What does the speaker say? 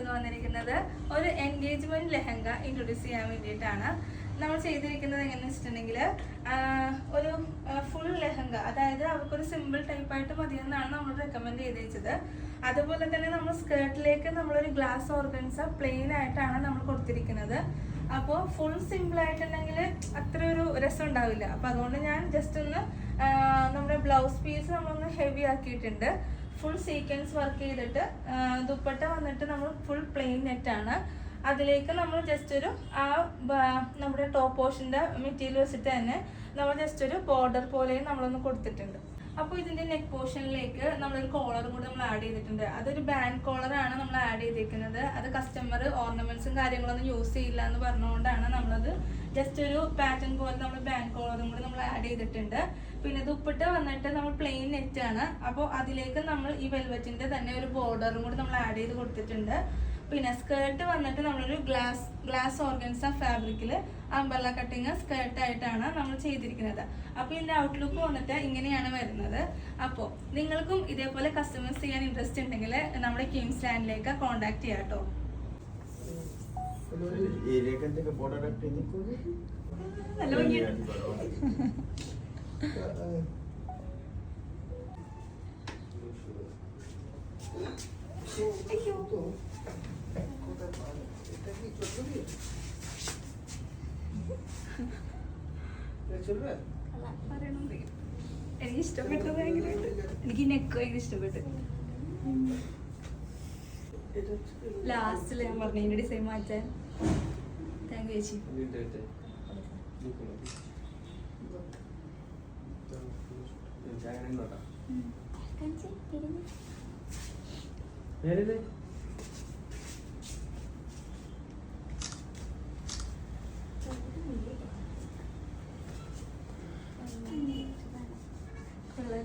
ഇന്ന് വന്നിരിക്കുന്നത് ഒരു എൻഗേജ്മെന്റ് ലെഹങ്ക ഇൻട്രൊഡ്യൂസ് ചെയ്യാൻ വേണ്ടിയിട്ടാണ്. നമ്മൾ ചെയ്തിരിക്കുന്നത് എങ്ങനെയാണെന്ന് വെച്ചിട്ടുണ്ടെങ്കിൽ ഒരു ഫുൾ ലെഹങ്ക, അതായത് അവർക്കൊരു സിമ്പിൾ ടൈപ്പായിട്ട് മതിയെന്നാണ് നമ്മൾ റെക്കമെൻഡ് ചെയ്ത് വെച്ചത്. അതുപോലെ തന്നെ നമ്മൾ സ്കേർട്ടിലേക്ക് നമ്മളൊരു ഗ്ലാസ് ഓർഗൻസ പ്ലെയിൻ ആയിട്ടാണ് നമ്മൾ കൊടുത്തിരിക്കുന്നത്. അപ്പോൾ ഫുൾ സിമ്പിൾ ആയിട്ടുണ്ടെങ്കിൽ അത്ര ഒരു രസം ഉണ്ടാവില്ല. അപ്പോൾ അതുകൊണ്ട് ഞാൻ ജസ്റ്റ് ഒന്ന് നമ്മുടെ ബ്ലൗസ് പീസ് നമ്മളൊന്ന് ഹെവി ആക്കിയിട്ടുണ്ട്. ഫുൾ സീക്വൻസ് വർക്ക് ചെയ്തിട്ട് ദുപ്പട്ട വന്നിട്ട് നമ്മൾ ഫുൾ പ്ലെയിൻ നെറ്റാണ്. അതിലേക്ക് നമ്മൾ ജസ്റ്റ് ഒരു നമ്മുടെ ടോപ്പ് പോർഷൻ്റെ മെറ്റീരിയൽ വെച്ചിട്ട് തന്നെ നമ്മൾ ജസ്റ്റ് ഒരു ബോർഡർ പോലെയും നമ്മളൊന്ന് കൊടുത്തിട്ടുണ്ട്. അപ്പോൾ ഇതിൻ്റെ നെക്ക് പോർഷനിലേക്ക് നമ്മളൊരു കോളറും കൂടി നമ്മൾ ആഡ് ചെയ്തിട്ടുണ്ട്. അതൊരു ബാൻഡ് കോളറാണ് നമ്മൾ ആഡ് ചെയ്തിരിക്കുന്നത്. അത് കസ്റ്റമർ ഓർണമെന്റ്സും കാര്യങ്ങളൊന്നും യൂസ് ചെയ്യില്ല എന്ന് പറഞ്ഞുകൊണ്ടാണ് നമ്മളത് ജസ്റ്റ് ഒരു പാറ്റേൺ പോലെ നമ്മൾ ബാൻഡ് കോളറും കൂടി നമ്മൾ ആഡ് ചെയ്തിട്ടുണ്ട്. പിന്നെ ദുപ്പട്ട വന്നിട്ട് നമ്മൾ പ്ലെയിൻ നെറ്റ് ആണ്. അപ്പോൾ അതിലേക്ക് നമ്മൾ ഈ വെൽവെറ്റിന്റെ തന്നെ ഒരു ബോർഡറും കൂടി നമ്മൾ ആഡ് ചെയ്ത് കൊടുത്തിട്ടുണ്ട്. പിന്നെ സ്കേർട്ട് വന്നിട്ട് നമ്മളൊരു ഗ്ലാസ് ഓർഗൻസ ഫാബ്രിക്കിൽ അംബർല കട്ടിങ് സ്കേർട്ടായിട്ടാണ് നമ്മൾ ചെയ്തിരിക്കുന്നത്. അപ്പോൾ ഇതിൻ്റെ ഔട്ട്ലുക്ക് വന്നിട്ട് ഇങ്ങനെയാണ് വരുന്നത്. അപ്പോൾ നിങ്ങൾക്കും ഇതേപോലെ കസ്റ്റമൈസ് ചെയ്യാൻ ഇൻട്രസ്റ്റ് ഉണ്ടെങ്കിൽ നമ്മുടെ കിംസ് ലാൻഡിലേക്ക് കോൺടാക്ട് ചെയ്യാം കേട്ടോ. എനിക്ക് ഇഷ്ടപ്പെട്ടു, ഭയങ്കരമായിട്ട് എനിക്ക് നെക്ക് ഭയങ്കര ഇഷ്ടപ്പെട്ടു. ലാസ്റ്റില് ഞാൻ പറഞ്ഞു ഇതിന്റെ ഡിസൈൻ മാറ്റാൻ. താങ്ക് യു ചേച്ചി. Color